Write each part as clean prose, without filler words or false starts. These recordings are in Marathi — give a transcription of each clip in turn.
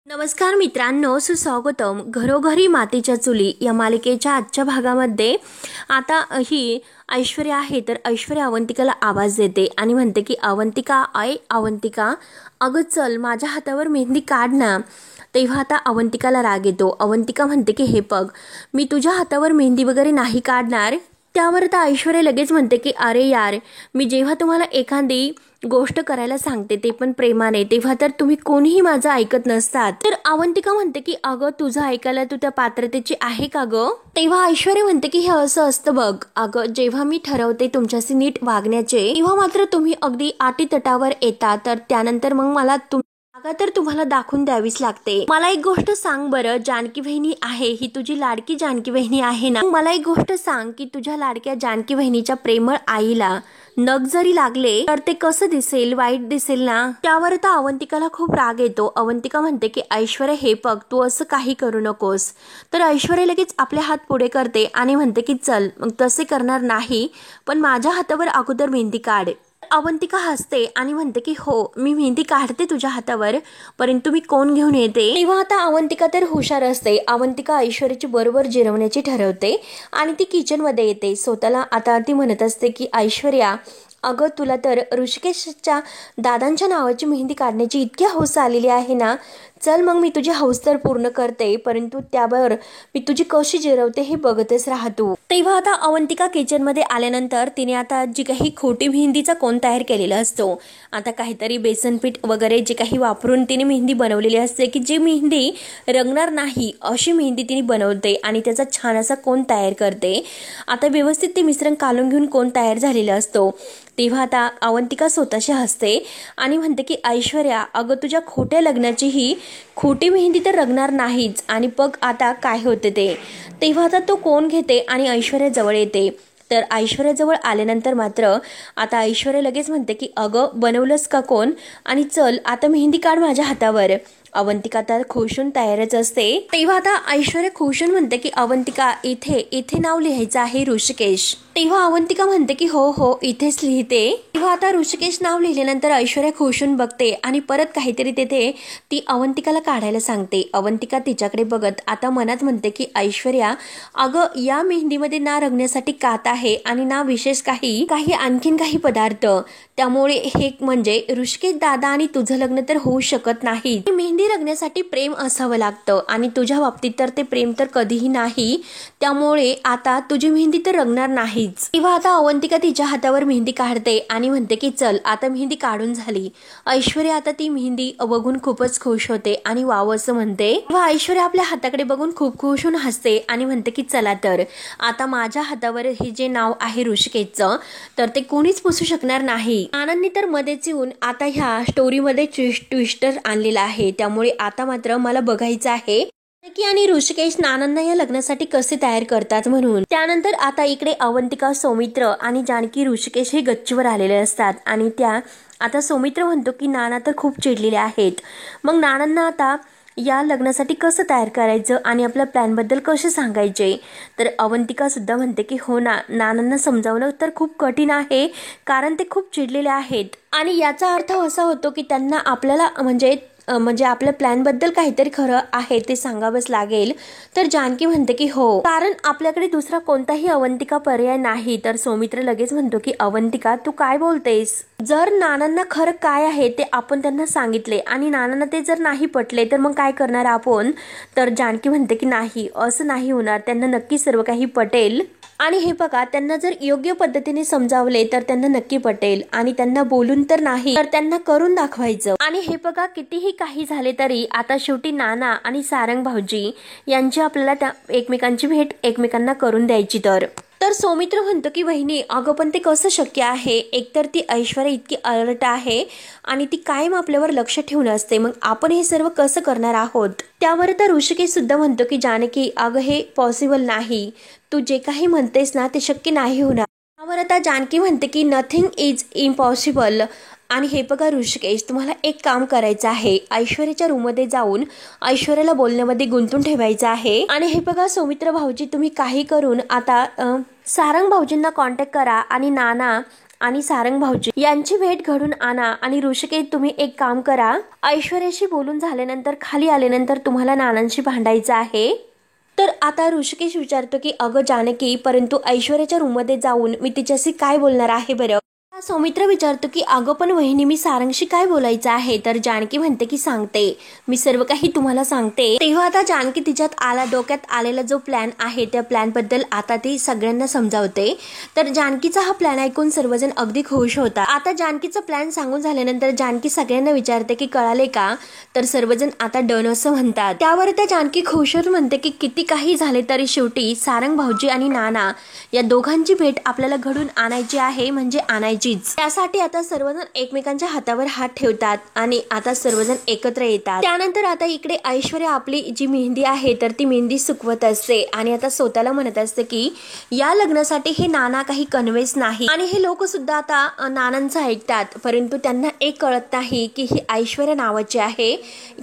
नमस्कार मित्रांनो, सुस्वागतम. घरोघरी मातीच्या चुली या मालिकेच्या आजच्या भागामध्ये आता ही ऐश्वर्या आहे तर ऐश्वर्या अवंतिकाला आवाज देते आणि म्हणते की अवंतिका, अवंतिका, अगं चल माझ्या हातावर मेहंदी काढ ना. तेव्हा आता अवंतिकाला राग येतो. अवंतिका म्हणते की हे बघ, मी तुझ्या हातावर मेहंदी वगैरे नाही काढणार. त्यावर आता ऐश्वर्या लगेच म्हणते की अरे यार, मी जेव्हा तुम्हाला एखादी गोष्ट करायला सांगते ते पण प्रेमाने, तेव्हा तर तुम्ही कोणीही माझं ऐकत नसतात. तर अवंतिका म्हणते की अगं तुझं ऐकायला तू त्या पात्रतेची आहे का ग. तेव्हा ऐश्वर्या म्हणते की हे असं असतं बघ, अगं जेव्हा मी ठरवते तुमच्याशी नीट वागण्याचे तेव्हा मात्र तुम्ही अगदी अटीतटावर येता. तर त्यानंतर मग मला जागा तर तुम्हाला दाखवून द्यावीच लागते. मला एक गोष्ट सांग बरं, जानकी बहिणी आहे ही तुझी लाडकी जानकी बहिणी आहे ना. मला एक गोष्ट सांग की तुझ्या लाडक्या जानकी बहिणीच्या प्रेमळ आईला नख जरी लागले तर ते कसं दिसेल, वाईट दिसेल ना. त्यावर आता अवंतिकाला खूप राग येतो. अवंतिका म्हणते की ऐश्वर्या हे बघ, तू असं काही करू नकोस. तर ऐश्वर्या लगेच आपले हात पुढे करते आणि म्हणते की चल मग तसे करणार नाही, पण माझ्या हातावर अगोदर मेहंदी काढ. अवंतिका हसते आणि म्हणते की हो, मी मेहंदी काढते तुझ्या हातावर, परंतु मी कोण घेऊन येते. तेव्हा आता अवंतिका तर हुशार असते. अवंतिका ऐश्वर्याची बरोबर जिरवण्याची ठरवते आणि ती किचन मध्ये येते. स्वतःला आता ती म्हणत असते की ऐश्वर्या, अगं तुला तर ऋषिकेशच्या दादांच्या नावाची मेहंदी काढण्याची इतकी हौस आलेली आहे ना. चल मग मी तुझी हौस तर पूर्ण करते, परंतु त्यावर मी तुझी कशी जिरवते हे बघतच राहतो. तेव्हा आता अवंतिका किचन मध्ये आल्यानंतर तिने आता जी काही खोटी मेहंदीचा कोन तयार केलेला असतो, आता काहीतरी बेसनपीठ वगैरे जे काही वापरून तिने मेहंदी बनवलेली असते की जी मेहंदी रंगणार नाही अशी मेहंदी तिने बनवते आणि त्याचा छान असा कोन तयार करते. आता व्यवस्थित ते मिश्रण काढून घेऊन कोन तयार झालेला असतो. तेव्हा आता अवंतिका स्वतःशी हसते आणि म्हणते की ऐश्वर्या, अगं तुझ्या खोट्या लग्नाची ही खोटी मेहंदी तर रंगणार नाहीच आणि बघ आता काय होते ते. तेव्हा आता तो कोन घेते आणि ऐश्वर्या जवळ येते. तर ऐश्वर्या जवळ आल्यानंतर मात्र आता ऐश्वर्या लगेच म्हणते की अगं बनवलंस का कोण, आणि चल आता मेहंदी काढ माझ्या हातावर. अवंतिका तर खुशून तयारच असते. तेव्हा आता ऐश्वर्या खुशून म्हणते की अवंतिका, इथे इथे नाव लिहायचं आहे ऋषिकेश. तेव्हा अवंतिका म्हणते की हो हो इथेच लिहिते. तेव्हा आता ऋषिकेश नाव लिहिल्यानंतर ऐश्वर्या खुशून बघते आणि परत काहीतरी तेथे ती अवंतिकाला काढायला सांगते. अवंतिका तिच्याकडे बघत आता मनात म्हणते की ऐश्वर्या, अगं या मेहंदीमध्ये ना रंगण्यासाठी कात आहे आणि ना विशेष काही आणखीन काही पदार्थ, त्यामुळे हे म्हणजे ऋषिकेश दादा आणि तुझं लग्न तर होऊ शकत नाही. मेहंदी रंगण्यासाठी प्रेम असावं लागतं आणि तुझ्या बाबतीत तर ते प्रेम तर कधीही नाही, त्यामुळे आता तुझी मेहंदी तर रंगणार नाहीच. तेव्हा आता अवंतिका तिच्या हातावर मेहंदी काढते आणि म्हणते की चल आता मेहंदी काढून झाली. ऐश्वर्या आता ती मेहंदी बघून खूपच खुश होते आणि वाव असं म्हणते. तेव्हा ऐश्वर्या आपल्या हाताकडे बघून खूप खुश होऊन हसते आणि म्हणते की चला तर आता माझ्या हातावर हे जे नाव आहे ऋषिकेशचं तर ते कोणीच पुसू शकणार नाही. आनंदने तर मध्येच येऊन आता ह्या स्टोरीमध्ये ट्विस्टर आणलेला आहे, त्यामुळे आता मात्र मला बघायचं आहे की आणि ऋषिकेश नानांना या लग्नासाठी कसे तयार करतात म्हणून. त्यानंतर आता इकडे अवंतिका, सौमित्र आणि जानकी ऋषिकेश हे गच्चीवर आलेले असतात आणि त्या आता सौमित्र म्हणतो की नाना तर खूप चिडलेले आहेत, मग नानांना आता या लग्नासाठी कसं तयार करायचं आणि आपल्या प्लॅन बद्दल कसे सांगायचे. तर अवंतिका सुद्धा म्हणते की हो ना, नानांना समजावणं तर खूप कठीण आहे कारण ते खूप चिडलेले आहेत आणि याचा अर्थ असा होतो की त्यांना आपल्याला म्हणजे आपल्या प्लॅन बद्दल काहीतरी खरं आहे ते सांगावंच लागेल. तर जानकी म्हणते की हो, कारण आपल्याकडे दुसरा कोणताही अवंतिका पर्याय नाही. तर सौमित्र लगेच म्हणतो की अवंतिका तू काय बोलतेस, जर नानांना खरं काय आहे ते आपण त्यांना सांगितले आणि नानांना ते जर नाही पटले तर मग काय करणार आपण. तर जानकी म्हणते की नाही, असं नाही होणार, त्यांना नक्की सर्व काही पटेल आणि हे बघा, त्यांना जर योग्य पद्धतीने समजावले तर त्यांना नक्की पटेल आणि त्यांना बोलून तर नाही तर त्यांना करून दाखवायचं. आणि हे बघा, कितीही काही झाले तरी आता शेवटी नाना आणि सारंग भाऊजी यांची आपल्याला त्या एकमेकांची भेट एकमेकांना करून द्यायची. तर सौमित्र म्हणतो की वहिनी, अगं पण ते कसं शक्य आहे, एकतर ती ऐश्वर्या इतकी अलर्ट आहे आणि ती कायम आपल्यावर लक्ष ठेवून असते, मग आपण हे सर्व कसं करणार आहोत. त्यावर तर ऋषिकेश सुद्धा म्हणतो की जानकी, अगं हे पॉसिबल नाही, तू जे काही म्हणतेस ना ते शक्य नाही होणार. त्यावर आता जानकी म्हणते की नथिंग इज इम्पॉसिबल. आणि हे बघा ऋषिकेश, तुम्हाला एक काम करायचं आहे, ऐश्वर्याच्या रूममध्ये जाऊन ऐश्वर्याला बोलण्यामध्ये गुंतून ठेवायचं आहे. आणि हे बघा सौमित्र भाऊजी, तुम्ही काही करून आता सारंग भाऊजींना कॉन्टॅक्ट करा आणि नाना आणि सारंग भाऊजी यांची भेट घडून आणा आणि ऋषिकेश तुम्ही एक काम करा, ऐश्वर्याशी बोलून झाल्यानंतर खाली आल्यानंतर तुम्हाला नानांशी भांडायचं आहे. तर आता ऋषिकेश विचारतो की अगं जानकी, परंतु ऐश्वर्याच्या रूममध्ये जाऊन मी तिच्याशी काय बोलणार आहे बरं. सौमित्र विचारतो की अगं पण वहिनी मी सारंगशी काय बोलायचं आहे. तर जानकी म्हणते की सांगते, मी सर्व काही तुम्हाला सांगते. तेव्हा आता जानकी तिच्यात डोक्यात आलेला जो प्लॅन आहे त्या प्लॅन बद्दल आता ती सगळ्यांना समजावते. तर जानकीचा हा प्लॅन ऐकून सर्वजण अगदी खुश होतात. आता जानकीचा प्लॅन सांगून झाल्यानंतर जानकी सगळ्यांना विचारते की कळाले का. तर सर्वजण आता डन असं म्हणतात. त्यावर त्या जानकी खुश होत म्हणते की किती काही झाले तरी शेवटी सारंग भाऊजी आणि नाना या दोघांची भेट आपल्याला घडून आणायची आहे, म्हणजे आणायची. त्यासाठी आता सर्वजण एकमेकांच्या हातावर हात ठेवतात आणि आता सर्वजण एकत्र येतात. त्यानंतर आता इकडे ऐश्वर्या आपली जी मेहंदी आहे तर ती मेहंदी सुकवत असते आणि आता स्वतःला म्हणत असते की या लग्नासाठी हे नाना काही कन्व्हेन्स नाही. आणि हे लोक सुद्धा आता नानांचं ऐकतात, परंतु त्यांना एक कळत नाही की ही ऐश्वर्या नावाची आहे.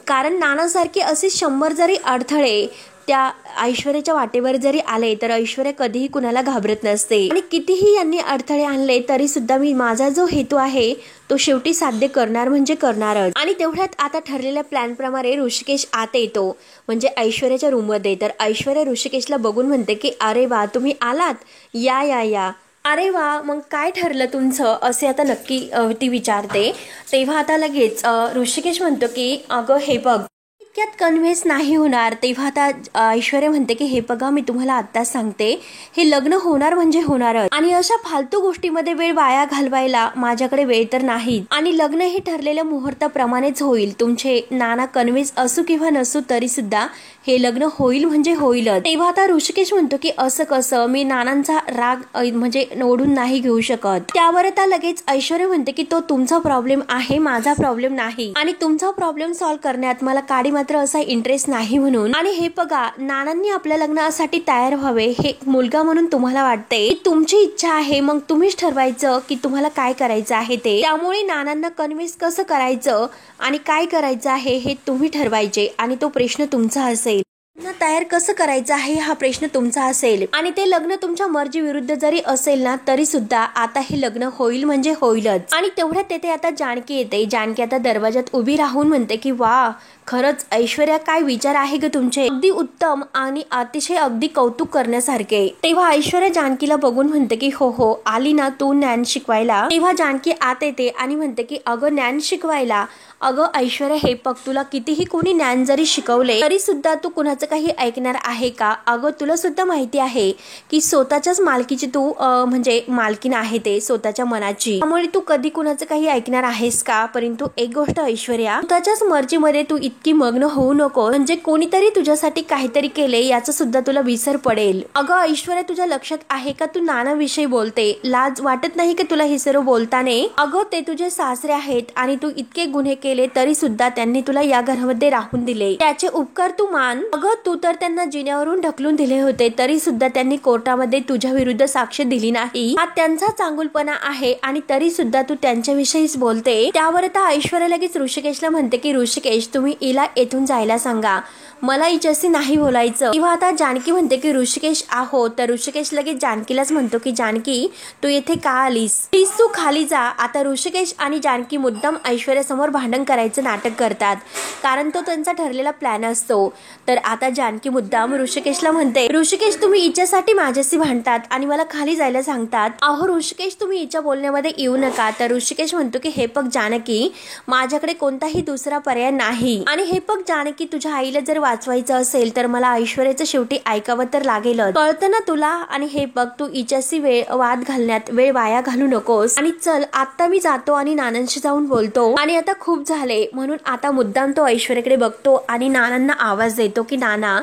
कारण नानासारखे असे 100 जरी अडथळे त्या ऐश्वर्याच्या वाटेवर जरी आले तर ऐश्वर्या कधीही कुणाला घाबरत नसते. आणि कितीही यांनी अडथळे आणले तरी सुद्धा मी माझा जो हेतू आहे तो शेवटी साध्य करणार म्हणजे करणारच. आणि तेवढ्यात आता ठरलेल्या प्लॅन प्रमाणे ऋषिकेश आत येतो, म्हणजे ऐश्वर्याच्या रूममध्ये. तर ऐश्वर्या ऋषिकेशला बघून म्हणते की अरे वा तुम्ही आलात, या या या. अरे वा, मग काय ठरलं तुमचं असे आता नक्की ती विचारते. तेव्हा आता लगेच ऋषिकेश म्हणतो की अगं हे बघ इतक्यात कन्व्हेन्स नाही होणार. तेव्हा आता ऐश्वर्या म्हणते की हे बघा मी तुम्हाला आत्ताच सांगते, हे लग्न होणार म्हणजे होणारच. आणि अशा फालतू गोष्टीमध्ये वेळ वाया घालवायला माझ्याकडे वेळ तर नाही. आणि लग्न हे ठरलेल्या मुहूर्ताप्रमाणेच होईल. तुमचे नाना कन्व्हेन्स असू किंवा नसू तरी सुद्धा हे लग्न होईल म्हणजे होईलच. तेव्हा आता ऋषिकेश म्हणतो की असं कसं, मी नानांचा राग म्हणजे ओढून नाही घेऊ शकत. त्यावर आता लगेच ऐश्वर्या म्हणते की तो तुमचा प्रॉब्लेम आहे, माझा प्रॉब्लेम नाही. आणि तुमचा प्रॉब्लेम सॉल्व्ह करण्यात मला काडी मात्र असा इंटरेस्ट नाही म्हणून. आणि हे बघा, नानांनी आपल्या लग्नासाठी तयार व्हावे हे मुलगा म्हणून तुम्हाला वाटते, तुमची इच्छा आहे, मग तुम्हीच ठरवायचं की तुम्हाला काय करायचं आहे ते. त्यामुळे नानांना कन्व्हिन्स कसं करायचं आणि काय करायचं आहे हे तुम्ही ठरवायचे आणि तो प्रश्न तुमचा असेल. तयार कसं करायचं आहे हा प्रश्न तुमचा असेल. आणि ते लग्न तुमच्या मर्जी विरुद्ध जरी असेल ना तरी सुद्धा आता हे लग्न होईल म्हणजे होईलच. आणि तेवढ्यात तेथे आता जानकी येते. जानकी आता दरवाजात उभी राहून म्हणते की वा, खरंच ऐश्वर्या काय विचार आहे ग तुमचे, अगदी उत्तम आणि अतिशय अगदी कौतुक करण्यासारखे. तेव्हा ऐश्वर्या जानकीला बघून म्हणते की हो हो आली ना तू ज्ञान शिकवायला. तेव्हा जानकी आत येते आणि म्हणते की अगं ज्ञान शिकवायला, अगं ऐश्वर्या हे बघ, तुला कितीही कोणी ज्ञान जरी शिकवले तरी सुद्धा तू कुणाचं काही ऐकणार आहे का. अगं तुला सुद्धा माहिती आहे की स्वतःच्याच मालकीची तू म्हणजे मालकीन आहे ते स्वतःच्या मनाची, त्यामुळे तू कधी कुणाचं काही ऐकणार आहेस का. परंतु एक गोष्ट ऐश्वर्या, स्वतःच्याच मर्जीमध्ये तू इतकी मग्न होऊ नको, म्हणजे कोणीतरी तुझ्यासाठी काहीतरी केले याचा सुद्धा तुला विसर पडेल. अगं ऐश्वर्या तुझ्या लक्षात आहे का तू नानाविषयी बोलते, लाज वाटत नाही का तुला हे सर्व बोलताना. अगं ते तुझे सासरे आहेत आणि तू इतके गुन्हे केले तरी सुद्धा त्यांनी तुला या घरामध्ये राहून दिले, त्याचे उपकार तू मान. अगं तू तर त्यांना जिन्यावरून ढकलून दिले होते तरी सुद्धा त्यांनी कोर्टामध्ये तुझ्या विरुद्ध साक्ष दिली नाही, हा त्यांचा चांगुलपणा आहे आणि तरी सुद्धा तू त्यांच्याविषयीच बोलते. त्यावर आता ऐश्वर्या लगेच ऋषिकेशला म्हणते की ऋषिकेश तुम्ही हिला येथून जायला सांगा, मला हिच्याशी नाही बोलायचं. किंवा आता जानकी म्हणते की ऋषिकेश आहो. तर ऋषिकेश लगेच जानकीलाच म्हणतो की जानकी तू येथे का आलीस, प्लीज तू खाली जा. आता ऋषिकेश आणि जानकी मुद्दाम ऐश्वर्यासमोर भांडण करायचं नाटक करतात, कारण तो त्यांचा ठरलेला प्लॅन असतो. तर आता जानकी मुद्दाम ऋषिकेशला म्हणते, ऋषिकेश तुम्ही हिच्यासाठी माझ्याशी भांडतात आणि मला खाली जायला सांगतात. अहो ऋषिकेश तुम्ही हिच्या बोलण्यामध्ये येऊ नका. तर ऋषिकेश म्हणतो की हे बघ जानकी, माझ्याकडे कोणताही दुसरा पर्याय नाही. आणि हे बघ जानकी, तुझ्या आईला जर वाचवायचं असेल तर मला ऐश्वर्याचं शेवटी ऐकावं तर लागेलच, कळतं ना तुला. आणि हे बघ तू हिच्याशी वाद घालण्यात वेळ वाया घालू नकोस. आणि चल आता मी जातो आणि नानांशी जाऊन बोलतो. आणि आता खूप झाले म्हणून आता मुद्दाम तो ऐश्वर्याकडे बघतो आणि नानांना आवाज देतो की नाना.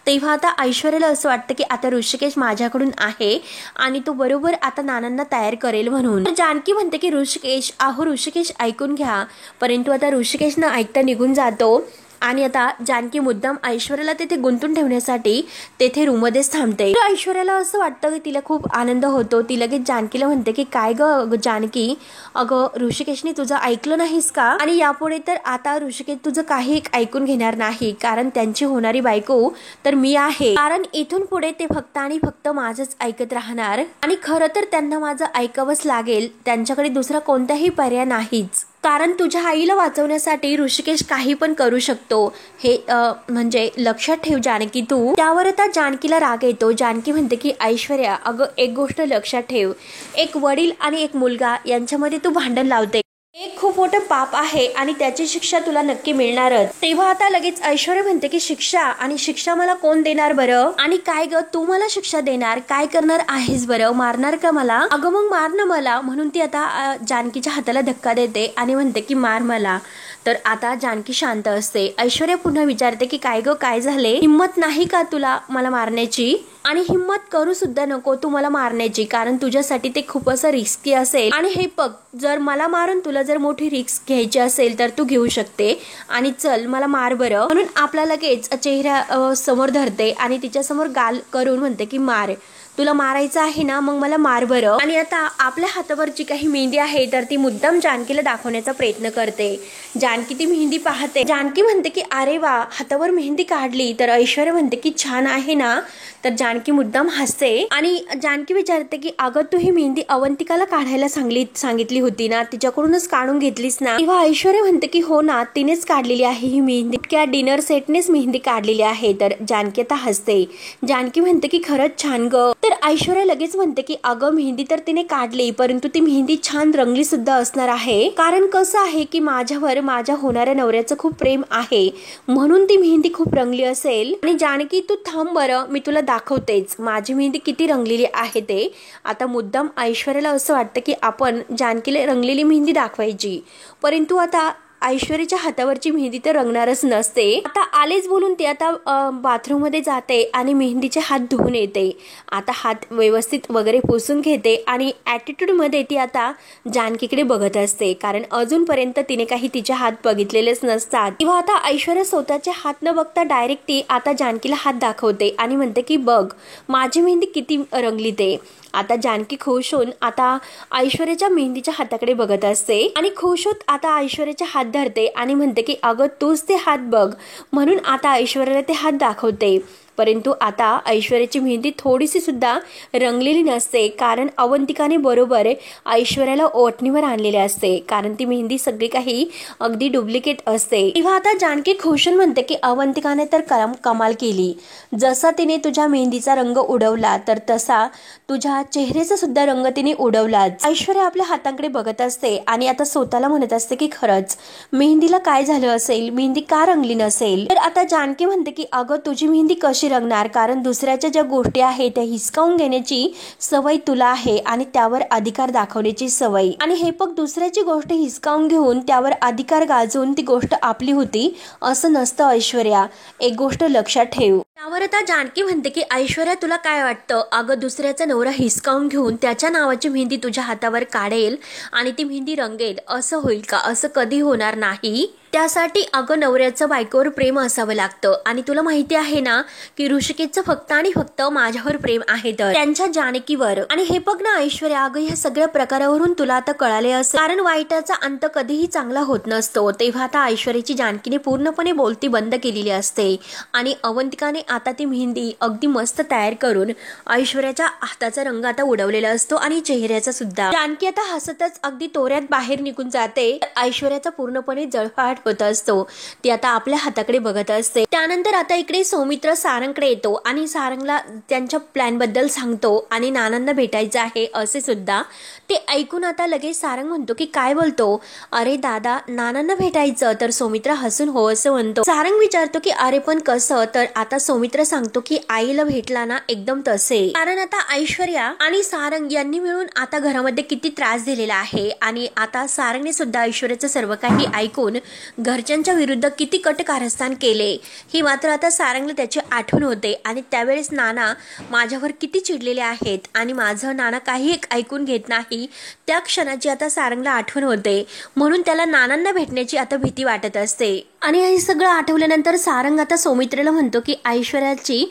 तेव्हा आता ऐश्वर्याला असं वाटतं की आता ऋषिकेश माझ्याकडून आहे आणि तो बरोबर आता नानांना तयार करेल म्हणून. जानकी म्हणते की ऋषिकेश, अहो ऋषिकेश ऐकून घ्या. परंतु आता ऋषिकेश न ऐकता निघून जातो. आणि आता जानकी मुद्दाम ऐश्वर्याला तिथे गुंतून ठेवण्यासाठी तेथे रूममध्येच थांबते. ऐश्वर्याला असं वाटतं की तिला खूप आनंद होतो. ती लगेच जानकीला म्हणते की काय ग जानकी, अगं ऋषिकेशने तुझं ऐकलं नाहीस का? आणि यापुढे तर आता ऋषिकेश तुझं काही ऐकून घेणार नाही, कारण त्यांची होणारी बायको तर मी आहे. कारण इथून पुढे ते फक्त आणि फक्त माझंच ऐकत राहणार आणि खरं तर त्यांना माझं ऐकावंच लागेल. त्यांच्याकडे दुसरा कोणताही पर्याय नाहीच. कारण तुझ्या आईला वाचवण्यासाठी ऋषिकेश काही पण करू शकतो, हे म्हणजे लक्षात ठेव जानकी तू. त्यावर आता जानकीला राग येतो. जानकी म्हणते की ऐश्वर्या, अगं एक गोष्ट लक्षात ठेव, एक वडील आणि एक मुलगा यांच्यामध्ये तू भांडण लावते. एक खूप मोठं पाप आहे आणि त्याची शिक्षा तुला नक्की मिळणारच. तेव्हा आता लगेच ऐश्वर्या म्हणते की शिक्षा, आणि शिक्षा मला कोण देणार बरं? आणि काय ग तू मला शिक्षा देणार? काय करणार आहेस बरं? मारणार का मला? अगं मग मार ना मला. म्हणून ती आता जानकीच्या हाताला धक्का देते आणि म्हणते की मार मला. तर आता जानकी शांत असते. ऐश्वर्या पुन्हा विचारते की काय ग काय झाले? हिम्मत नाही का तुला मला मारण्याची? आणि हिम्मत करू सुद्धा नको तू मला मारण्याची, कारण तुझ्यासाठी ते खूप असं रिस्की असेल. आणि हे बघ, जर मला मारून तुला जर मोठी रिस्क घ्यायची असेल तर तू घेऊ शकते. आणि चल मला मार बरं. म्हणून आपला लगेच चेहरा समोर धरते आणि तिच्या समोर गाल करून म्हणते की मार, तुला मारायचं आहे ना, मग मला मार बरं. आणि आता आपल्या हातावर जी काही मेहंदी आहे तर ती मुद्दाम जानकीला दाखवण्याचा प्रयत्न करते. जानकी ती मेहंदी पाहते. जानकी म्हणते की अरे वा, हातावर मेहंदी काढली. तर ऐश्वर्या म्हणते की छान आहे ना. तर जानकी मुद्दाम हसते आणि जानकी विचारते की अगं तू ही मेहंदी अवंतिकाला काढायला सांगितली होती ना, तिच्याकडूनच काढून घेतलीस ना? तेव्हा ऐश्वर्या म्हणते की हो ना, तिनेच काढलेली आहे ही मेहंदी, त्या डिनर सेटनेच मेहंदी काढलेली आहे. तर जानकी आता हसते. जानकी म्हणते की खरंच छान ग. तर ऐश्वर्या लगेच म्हणते की अगं मेहंदी तर तिने काढली, परंतु ती मेहंदी छान रंगली सुद्धा असणार आहे. कारण कसं आहे की माझ्यावर माझ्या होणाऱ्या नवऱ्याचं खूप प्रेम आहे, म्हणून ती मेहंदी खूप रंगली असेल. आणि जानकी तू थांब बरं, मी तुला दाखवतेच माझी मेहंदी किती रंगलेली आहे ते. आता मुद्दाम ऐश्वर्याला असं वाटतं की आपण जानकीला रंगलेली मेहंदी दाखवायची, परंतु आता ऐश्वर्याच्या हातावरची मेहंदी तर रंगणारच नसते. आता आलेच बोलून ती आता बाथरूम मध्ये जाते आणि मेहंदीचे हात धुवून येते. आता हात व्यवस्थित वगैरे पुसून घेते आणि ॲटिट्यूड मध्ये ती आता जानकीकडे बघत असते, कारण अजूनपर्यंत तिने काही तिचे हात बघितलेलेच नसतात. किंवा आता ऐश्वर्या स्वतःचे हात न बघता डायरेक्ट ती आता जानकीला हात दाखवते आणि म्हणते की बघ माझी मेहंदी किती रंगली ते. आता जानकी खुश होऊन आता ऐश्वर्याच्या मेहंदीच्या हाताकडे बघत असते आणि खुश होत आता ऐश्वर्याचे हात धरते आणि म्हणते की अगं तूच ते हात बघ. म्हणून आता ऐश्वर्याला ते हात दाखवते. परंतु आता ऐश्वर्याची मेहंदी थोडीशी सुद्धा रंगलेली नसते, कारण अवंतिकाने बरोबर ऐश्वर्याला ओढणीवर आणलेले असते, कारण ती मेहंदी सगळी काही अगदी डुप्लिकेट असते. तेव्हा आता जानकी खुशून म्हणते की अवंतिकाने तर कमाल केली. जसा तिने तुझ्या मेहंदीचा रंग उडवला तर तसा तुझ्या चेहऱ्याचा सुद्धा रंग तिने उडवला. ऐश्वर्या आपल्या हातांकडे बघत असते आणि आता स्वतःला म्हणत असते की खरंच मेहंदीला काय झालं असेल, मेहंदी का रंगली नसेल. तर आता जानकी म्हणते की अगं तुझी मेहंदी कशी रंगणार, कारण दुसऱ्याच्या ज्या गोष्टी आहेत त्या हिसकावून घेण्याची सवय तुला आहे आणि त्यावर अधिकार दाखवण्याची सवय. आणि हे बघ, दुसऱ्याची गोष्ट हिसकावून घेऊन त्यावर अधिकार गाजवून ती गोष्ट आपली होती असं नसतं ऐश्वर्या, एक गोष्ट लक्षात ठेव. त्यावर आता जानकी म्हणते की ऐश्वर्या तुला काय वाटतं, अगं दुसऱ्याचा नवरा हिसकावून घेऊन त्याच्या नावाची मेहंदी तुझ्या हातावर काढेल आणि ती मेहंदी रंगेल असं होईल का? असं कधी होणार नाही. त्यासाठी अगं नवऱ्याचं बायकोवर प्रेम असावं लागतं. आणि तुला माहिती आहे ना की ऋषिकेशचं फक्त आणि फक्त माझ्यावर प्रेम आहे, तर त्यांच्या जानकीवर. आणि हे बघ ना ऐश्वर्या, अगं ह्या सगळ्या प्रकारावरून तुला आता कळाले असेल, कारण वाईटाचा अंत कधीही चांगला होत नसतो. तेव्हा आता ऐश्वर्याची जानकीने पूर्णपणे बोलती बंद केलेली असते आणि अवंतिकाने आता ती मेहंदी अगदी मस्त तयार करून ऐश्वर्याच्या हाताचा रंग आता उडवलेला असतो आणि चेहऱ्याचा सुद्धा. जानकी आता हसतच अगदी तोऱ्यात बाहेर निघून जाते. ऐश्वर्याचा पूर्णपणे जळफाट होत असतो. ती आता आपल्या हाताकडे बघत असते. त्यानंतर आता इकडे सौमित्र सारंगकडे येतो आणि सारंगला त्यांच्या प्लॅन बद्दल सांगतो आणि नानांना भेटायचं आहे असे सुद्धा. ते ऐकून आता लगेच सारंग म्हणतो की काय बोलतो, अरे दादा नानांना भेटायचं? तर सौमित्र हसून हो असं म्हणतो. सारंग विचारतो की अरे पण कसं? तर आता सौमित्र सांगतो की आईला भेटला ना एकदम तसे. कारण आता ऐश्वर्या आणि सारंग यांनी मिळून आता घरामध्ये किती त्रास दिलेला आहे आणि आता सारंगने सुद्धा ऐश्वर्याचं सर्व काही ऐकून घरच्यांच्या विरुद्ध किती कट कारस्थान केले ही मात्र आता सारंगला त्याची आठवण होते. आणि त्यावेळेस नाना माझ्यावर किती चिडलेले आहेत आणि माझं नाना काही एक ऐकून घेत नाही, त्या क्षणाची आता सारंगला आठवण होते. म्हणून त्याला नानांना भेटण्याची आता भीती वाटत असते. आणि हे सगळं आठवल्यानंतर सारंग आता सौमित्रेला म्हणतो की ऐश्वर्याची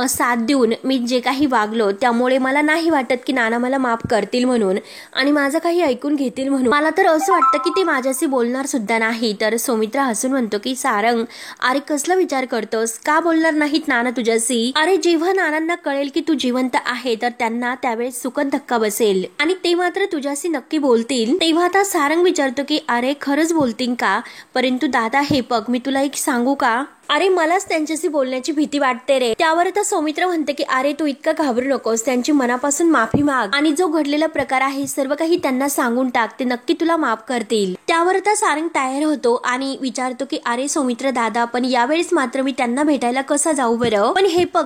साथ देऊन मी जे काही वागलो त्यामुळे मला नाही वाटत की नाना मला माफ करतील म्हणून आणि माझं काही ऐकून घेतील म्हणून. मला तर असं वाटतं की ते माझ्याशी बोलणार सुद्धा नाही. तर सौमित्रा हसून म्हणतो की सारंग, अरे कसला विचार करतोस, का बोलणार नाहीत नाना तुझ्याशी? अरे जेव्हा नानांना कळेल की तू जिवंत आहे तर त्यांना त्यावेळेस सुखद धक्का बसेल आणि ते मात्र तुझ्याशी नक्की बोलतील. तेव्हा आता सारंग विचारतो की अरे खरंच बोलतील का? परंतु दादा हे बघ, मी तुला एक सांगू का? अरे मलाच त्यांच्याशी बोलण्याची भीती वाटते रे. त्यावर आता सौमित्र म्हणते की अरे तू इतका घाबरू नकोस, त्यांची मनापासून माफी माग आणि जो घडलेला प्रकार आहे सर्व काही त्यांना सांगून टाक, ते नक्की तुला माफ करतील. त्यावर आता सारंग तयार होतो आणि विचारतो की अरे सौमित्र दादा, पण यावेळेस मात्र मी त्यांना भेटायला कसा जाऊ बरं? पण हे बघ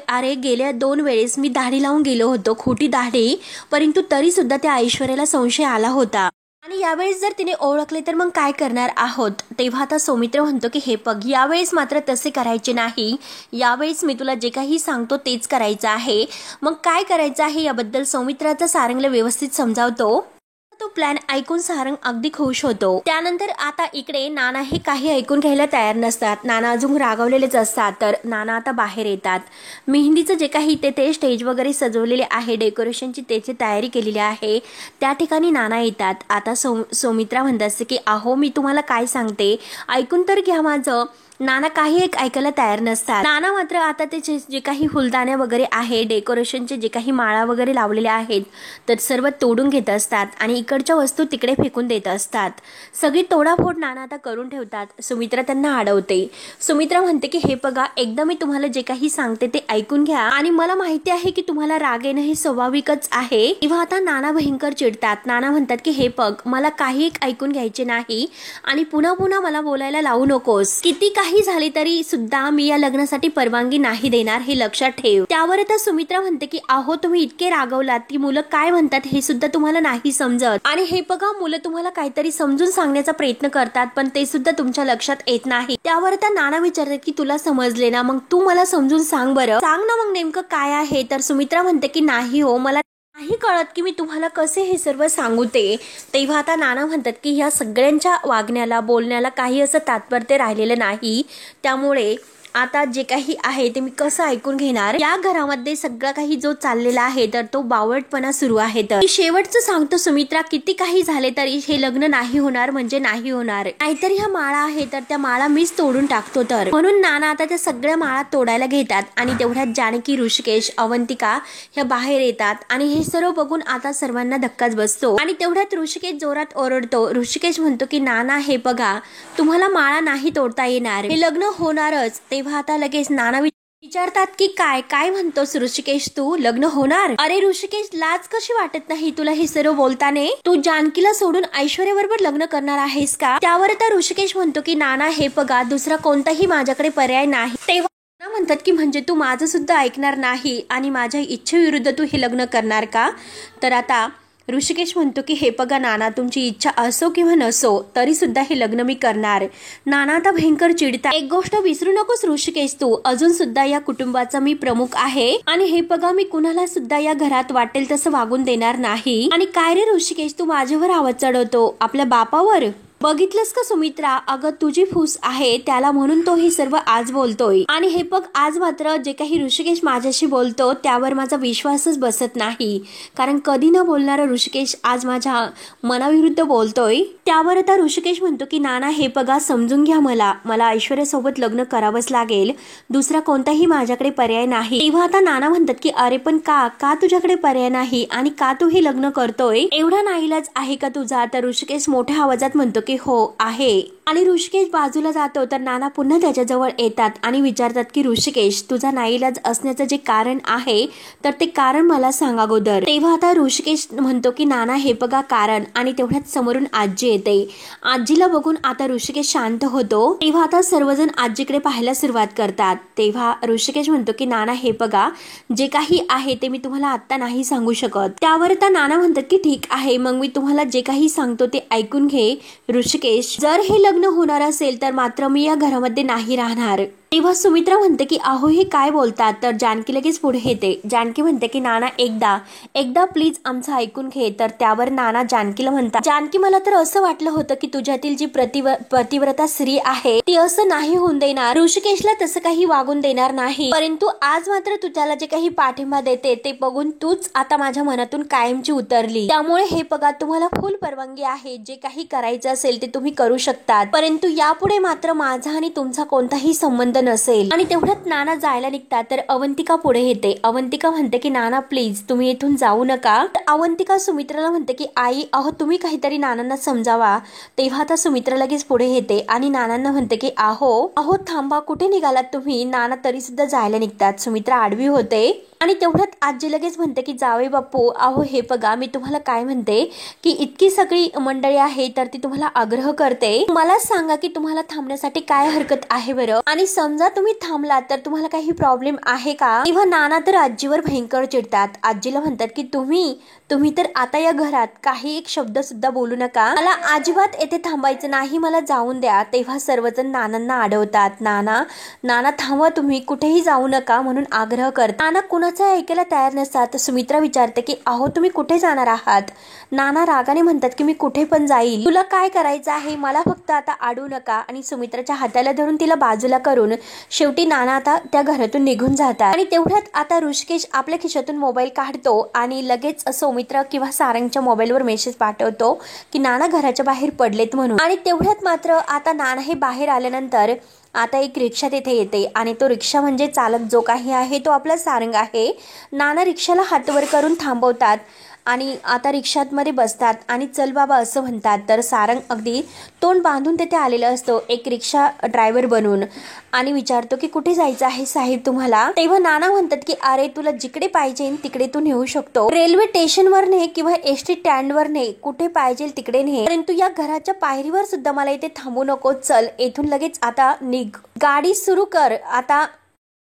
अरे गेल्या 2 वेळेस मी दाढी लावून गेलो होतो, खोटी दाढी, परंतु तरी सुद्धा त्या ऐश्वर्याला संशय आला होता आणि यावेळेस जर तिने ओळखले तर मग काय करणार आहोत? तेव्हा आता सौमित्र म्हणतो की हे बघ, यावेळेस मात्र तसे करायचे नाही, यावेळेस मी तुला जे काही सांगतो तेच करायचं आहे. मग काय करायचं आहे याबद्दल सौमित्राचा सारंगला व्यवस्थित समजावतो. तो प्लॅन ऐकून सारंग अगदी खुश होतो. त्यानंतर आता इकडे नाना हे काही ऐकून घ्यायला तयार नसतात. नाना अजून रागावलेलेच असतात. तर नाना आता बाहेर येतात. मेहंदीचं जे काही ते स्टेज वगैरे सजवलेले आहे, डेकोरेशनची त्याची तयारी केलेली आहे, त्या ठिकाणी नाना येतात. आता सौमित्रा म्हणत असते की अहो मी तुम्हाला काय सांगते, ऐकून तर घ्या माझं. नाना काही एक ऐकायला तयार नसतात. नाना मात्र आता त्याचे जे काही फुलदाण्या वगैरे आहे, डेकोरेशनचे जे काही माळा वगैरे लावलेल्या आहेत तर सर्व तोडून घेत असतात आणि इकडच्या वस्तू तिकडे फेकून देत असतात. सगळी तोडाफोड नाना आता करून ठेवतात. सुमित्रा त्यांना अडवते. सुमित्रा म्हणते की हे बघा, एकदा मी तुम्हाला जे काही सांगते ते ऐकून घ्या आणि मला माहिती आहे की तुम्हाला राग येणं हे स्वाभाविकच आहे. तेव्हा आता नाना भयंकर चिडतात. नाना म्हणतात की हे बघ, मला काही एक ऐकून घ्यायचे नाही आणि पुन्हा पुन्हा मला बोलायला लावू नकोस. किती काही झाले तरी सुद्धा मी या लग्नासाठी परवानगी नाही देणार, हे लक्षात ठेव. त्यावर आता सुमित्रा म्हणते की अहो तुम्ही इतके रागवलात, ती मुलं काय म्हणतात हे सुद्धा तुम्हाला नाही समजत आणि हे बघा, मुलं तुम्हाला काहीतरी समजून सांगण्याचा प्रयत्न करतात पण ते सुद्धा तुमच्या लक्षात येत नाही. त्यावर आता नाना विचारतात की तुला समजले ना, मग तू मला समजून सांग बरं, सांग ना मग नेमकं काय आहे. तर सुमित्रा म्हणते की नाही हो, मला नाही कळत की मी तुम्हाला कसे हे सर्व सांगू ते. तेव्हा आता नाना म्हणतात की ह्या सगळ्यांच्या वागण्याला बोलण्याला काही असं तात्पर्य राहिलेलं नाही, त्यामुळे आता जे काही आहे ते मी कसं ऐकून घेणार. या घरामध्ये सगळं काही जो चाललेला आहे तर तो बावळटपणा सुरू आहे. तर शेवटचं सांगतो सुमित्रा, किती काही झाले तरी हे लग्न नाही होणार म्हणजे नाही होणार. नाहीतर ह्या माळा आहे तर त्या माळा मीच तोडून टाकतो. तर म्हणून नाना आता त्या सगळ्या माळा तोडायला घेतात आणि तेवढ्यात जानकी, ऋषिकेश, अवंतिका ह्या बाहेर येतात आणि हे सर्व बघून आता सर्वांना धक्काच बसतो आणि तेवढ्यात ऋषिकेश जोरात ओरडतो. ऋषिकेश म्हणतो की नाना हे बघा, तुम्हाला माळा नाही तोडता येणार, हे लग्न होणारच. तेव्हा आता लगेच नाना विचारतात की काय काय म्हणतोस ऋषिकेश, तू लग्न होणार? अरे ऋषिकेश, लाज कशी वाटत नाही तुला हे सर्व बोलताना? तू जानकीला सोडून ऐश्वर्या बरोबर लग्न करणार आहेस का? त्यावर आता ऋषिकेश म्हणतो की नाना हे बघा, दुसरा कोणताही माझ्याकडे पर्याय नाही. तेव्हा म्हणतात की म्हणजे तू माझं सुद्धा ऐकणार नाही आणि माझ्या इच्छेविरुद्ध तू हे लग्न करणार का? तर आता ऋषिकेश म्हणतो की हे बघा नाना, तुमची इच्छा असो किंवा नसो तरी सुद्धा हे लग्न मी करणार. नाना आता भयंकर चिडतात. एक गोष्ट विसरू नकोस ऋषिकेश, तू अजून सुद्धा या कुटुंबाचा मी प्रमुख आहे आणि हे बघा, मी कुणाला सुद्धा या घरात वाटेल तसं वागून देणार नाही. आणि काय रे ऋषिकेश, तू माझ्यावर आवाज चढवतो, आपल्या बापावर? बघितलंस का सुमित्रा, अगं तुझी फूस आहे त्याला, म्हणून तो हे सर्व आज बोलतोय. आणि हे बघ, आज मात्र जे काही ऋषिकेश माझ्याशी बोलतो त्यावर माझा विश्वासच बसत नाही, कारण कधी न बोलणारा ऋषिकेश आज माझ्या मनाविरुद्ध बोलतोय. त्यावर आता ऋषिकेश म्हणतो की नाना हे बघा, समजून घ्या, मला ऐश्वर्यासोबत लग्न करावंच लागेल, दुसरा कोणताही माझ्याकडे पर्याय नाही. तेव्हा आता नाना म्हणतात की अरे पण का तुझ्याकडे पर्याय नाही आणि का तू हे लग्न करतोय? एवढा नाईलाज आहे का तुझा? तर ऋषिकेश मोठ्या आवाजात म्हणतो की हो आहे. आणि ऋषिकेश बाजूला जातो तर नाना पुन्हा त्याच्याजवळ येतात आणि विचारतात की ऋषिकेश, तुझा नाईलाज असण्याचं जे कारण आहे तर ते कारण मला सांग अगोदर. तेव्हा आता ऋषिकेश म्हणतो की नाना हे बघा कारण, आणि तेवढ्यात समोरून आजी येते. आजीला बघून आता ऋषिकेश शांत होतो. तेव्हा आता सर्वजण आजीकडे पाहायला सुरुवात करतात. तेव्हा ऋषिकेश म्हणतो की नाना हे बघा, जे काही आहे ते मी तुम्हाला आता नाही सांगू शकत. त्यावर आता नाना म्हणतात की ठीक आहे, मग मी तुम्हाला जे काही सांगतो ते ऐकून घे ऋषिकेश. जर हे लग्न होणार असेल तर मात्र मी या घरामध्ये नाही राहणार. तेव्हा सुमित्रा म्हणते की अहो हे काय बोलतात, तर जानकी लगेच पुढे येते. जानकी म्हणते की नाना एकदा प्लीज आमचं ऐकून घे. तर त्यावर नाना जानकीला म्हणतात, जानकी मला तर असं वाटलं होतं की तुझ्यातील जी पतिव्रता स्त्री आहे ती असं नाही होऊन देणार, ऋषिकेशला तसं काही वागून देणार नाही, परंतु आज मात्र तुझ्याला जे काही पाठिंबा देते ते बघून तूच आता माझ्या मनातून कायमची उतरली. त्यामुळे हे बघा तुम्हाला फुल परवानगी आहे, जे काही करायचं असेल ते तुम्ही करू शकतात, परंतु यापुढे मात्र माझा आणि तुमचा कोणताही संबंध नसेल. आणि तेवढ्यात नाना जायला निघतात तर अवंतिका पुढे येते. अवंतिका म्हणते की नाना प्लीज तुम्ही इथून जाऊ नका. अवंतिका सुमित्राला म्हणते की आई अहो तुम्ही काहीतरी नानांना समजावा. तेव्हा आता सुमित्रा लगेच पुढे येते आणि नानांना म्हणते की अहो थांबा, कुठे निघालात तुम्ही. नाना तरी सुद्धा जायला निघतात. सुमित्रा आडवी होते आणि तेवढ्यात आजी लगेच म्हणते की जावे बापू अहो हे बघा मी तुम्हाला काय म्हणते की इतकी सगळी मंडळी आहे तर ती तुम्हाला आग्रह करते, मला सांगा की तुम्हाला थांबण्यासाठी काय हरकत आहे बरं, आणि समजा तुम्ही थांबलात तर तुम्हाला काही प्रॉब्लेम आहे का. तेव्हा नाना तर आजीवर भयंकर चिडतात. आजीला म्हणतात की तुम्ही तर आता या घरात काही एक शब्द सुद्धा बोलू नका, मला अजिबात येथे थांबायचं नाही, मला जाऊन द्या. तेव्हा सर्वजण नानांना अडवतात. नाना थांबवा, तुम्ही कुठेही जाऊ नका म्हणून आग्रह करतात. नाना कुणाचं ऐकायला तयार नसतात. सुमित्रा विचारते की अहो तुम्ही कुठे जाणार आहात. नाना रागाने म्हणतात की मी कुठे पण जाईल, तुला काय करायचं आहे, मला फक्त आता अडवू नका. आणि सुमित्राच्या हाताला धरून तिला बाजूला करून शेवटी नाना आता त्या घरातून निघून जातात. आणि तेवढ्यात आता ऋषिकेश आपल्या खिशातून मोबाईल काढतो आणि लगेच सुमित्रा किंवा सारंगच्या मोबाईलवर मेसेज पाठवतो की नाना घराच्या बाहेर पडलेत म्हणून. आणि तेवढ्यात मात्र आता नाना हे बाहेर आल्यानंतर आता एक रिक्षा तिथे येते आणि तो रिक्षा म्हणजे चालक जो काही आहे तो आपला सारंग आहे. नाना रिक्षाला हातवर करून थांबवतात आणि आता रिक्षामध्ये बसतात आणि चल बाबा असं म्हणतात. तर सारंग अगदी तोंड बांधून तिथे आलेला असतो एक रिक्षा ड्रायव्हर बनून आणि विचारतो की कुठे जायचं आहे साहेब तुम्हाला. तेव्हा नाना म्हणतात की अरे तुला जिकडे पाहिजे तिकडे तू नेऊ शकतो, रेल्वे स्टेशनवर ने किंवा एसटी स्टँडवर ने, कुठे पाहिजे तिकडे ने, परंतु या घराच्या पायरीवर सुद्धा मला इथे थांबू नको, चल येथून लगेच आता निघ, गाडी सुरू कर, आता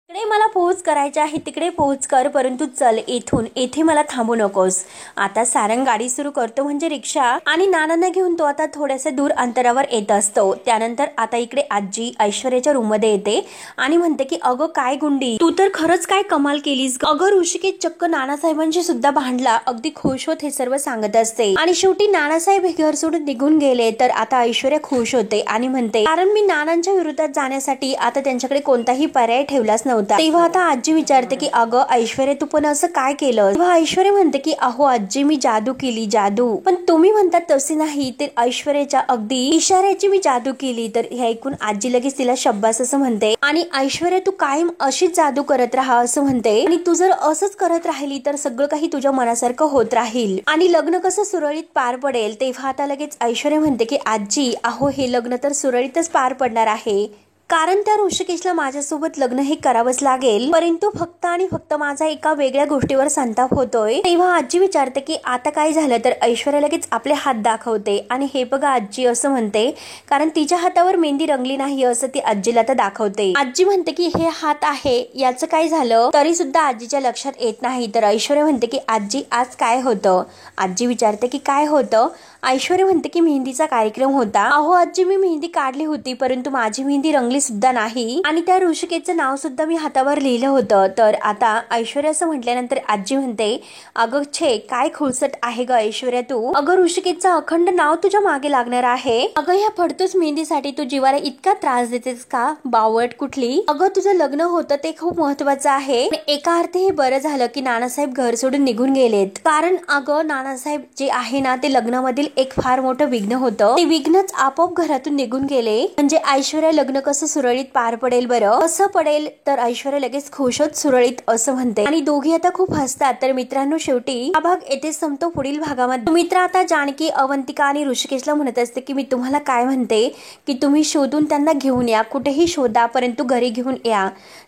तिकडे मला पोहोच करायचे आहे तिकडे पोहोच कर, परंतु चल येथे मला थांबू नकोस. आता सारंग गाडी सुरू करतो म्हणजे रिक्षा, आणि नानांना घेऊन तो आता थोड्याशा दूर अंतरावर येत असतो. त्यानंतर आता इकडे आजी ऐश्वर्याच्या रूम मध्ये येते आणि म्हणते की अगं काय गुंडी, तू तर खरंच काय कमाल केलीस. अगं ऋषिकेश चक्क नानासाहेबांशी सुद्धा भांडला, अगदी खुश होत हे सर्व सांगत असते. आणि शेवटी नानासाहेब हे घर सोडून निघून गेले. तर आता ऐश्वर्या खुश होते आणि म्हणते कारण मी नानांच्या विरोधात जाण्यासाठी आता त्यांच्याकडे कोणताही पर्याय ठेवलाच नव्हता. तेव्हा आता आजी विचारते की अगं ऐश्वर्या तू पण असं काय केलं. तेव्हा ऐश्वर्या म्हणते की अहो आजी मी जादू केली, जादू, पण तुम्ही म्हणतात तसे नाही, तर ऐश्वर्याच्या अगदी इशाऱ्याची मी जादू केली. तर हे ऐकून आजी लगेच तिला शब्बास असं म्हणते आणि ऐश्वर्या तू कायम अशीच जादू करत राहा असं म्हणते, आणि तू जर असंच करत राहिली तर सगळं काही तुझ्या मनासारखं होत राहील आणि लग्न कसं सुरळीत पार पडेल. तेव्हा आता लगेच ऐश्वर्या म्हणते की आजी अहो हे लग्न तर सुरळीतच पार पडणार आहे, कारण त्या ऋषिकेशला माझ्यासोबत लग्न हे करावंच लागेल, परंतु फक्त आणि फक्त माझा एका वेगळ्या गोष्टीवर संताप होतोय. तेव्हा आजी विचारते की आता काय झालं. तर ऐश्वर्या लगेच आपले हात दाखवते आणि हे बघा आजी असं म्हणते, कारण तिच्या हातावर मेहंदी रंगली नाही असं ती आजीला तर दाखवते. आजी म्हणते की हे हात आहे याचं काय झालं, तरी सुद्धा आजीच्या लक्षात येत नाही. तर ऐश्वर्या म्हणते की आजी आज काय होतं. आजी विचारते की काय होतं. ऐश्वर्या म्हणते की मेहंदीचा कार्यक्रम होता. अहो आजी मी मेहंदी काढली होती, परंतु माझी मेहंदी रंगली सुद्धा नाही आणि त्या ऋषिकेशचं नाव सुद्धा मी हातावर लिहिलं होतं. तर आता ऐश्वर्या असं म्हटल्यानंतर आजी म्हणते अगं छे काय खुळसट आहे ग ऐश्वर्या तू, अगं ऋषिकेशचं अखंड नाव तुझ्या मागे लागणार आहे. अगं ह्या फडतूस मेहंदीसाठी तू जीवाला इतका त्रास देतेस का, बावट कुठली. अगं तुझं लग्न होतं ते खूप महत्वाचं आहे. एका अर्थी हे बरं झालं की नानासाहेब घर सोडून निघून गेलेत, कारण अगं नानासाहेब जे आहे ना ते लग्नामधील एक फार मोठं विघ्न होतं, ते विघ्नच आपोआप घरातून निघून गेले, म्हणजे ऐश्वर्या लग्न कसं सुरळीत पार पडेल बरं, कसं पडेल. तर ऐश्वर्या लगेच खुश होत सुरळीत असं म्हणते आणि दोघी आता खूप हसतात. तर मित्रांनो शेवटी हा भाग येथेच संपतो. पुढील भागामध्ये सुमित्रा आता जानकी अवंतिका आणि ऋषिकेशला म्हणत असते की मी तुम्हाला काय म्हणते की तुम्ही शोधून त्यांना घेऊन या, कुठेही शोधा परंतु घरी घेऊन या.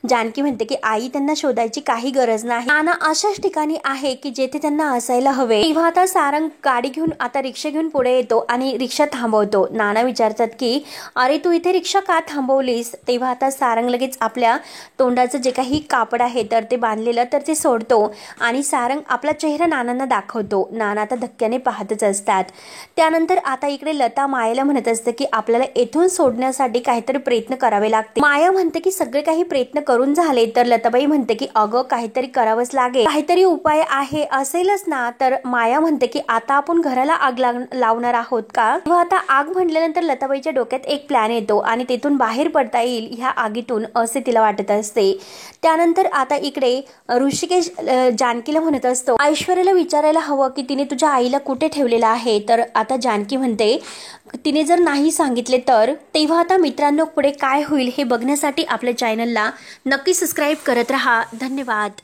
जानकी म्हणते की आई त्यांना शोधायची काही गरज नाही, नाना अशाच ठिकाणी आहे की जेथे त्यांना असायला हवे. तेव्हा आता सारंग गाडी घेऊन आता रिक्षा घेऊन पुढे येतो आणि रिक्षा थांबवतो. नाना विचारतात की अरे तू इथे रिक्षा का थांबवली. दाखवलीस तेव्हा आता सारंग लगेच आपल्या तोंडाचं जे काही कापड आहे तर ते बांधलेलं तर ते सोडतो आणि सारंग आपला चेहरा नानांना दाखवतो. नाना आता धक्क्याने पाहतच असतात. त्यानंतर आता इकडे लता मायाला म्हणत असते की आपल्याला येथून सोडण्यासाठी काहीतरी प्रयत्न करावे लागते. माया म्हणते की सगळे काही प्रयत्न करून झाले तर लताबाई म्हणते की अगं काहीतरी करावंच लागेल, काहीतरी उपाय आहे असेलच ना. तर माया म्हणते की आता आपण घराला आग लावणार आहोत का. तेव्हा आता आग म्हटल्यानंतर लताबाईच्या डोक्यात एक प्लॅन येतो आणि तेथून बाहेर पडता येईल ह्या आगीतून असे तिला वाटत असते. त्यानंतर आता इकडे ऋषिकेश जानकीला म्हणत असतो ऐश्वर्याला विचारायला हवं की तिने तुझ्या आईला कुठे ठेवलेलं आहे. तर आता जानकी म्हणते तिने जर नाही सांगितले तर. तेव्हा आता मित्रांनो पुढे काय होईल हे बघण्यासाठी आपल्या चॅनलला नक्की सबस्क्राईब करत राहा. धन्यवाद.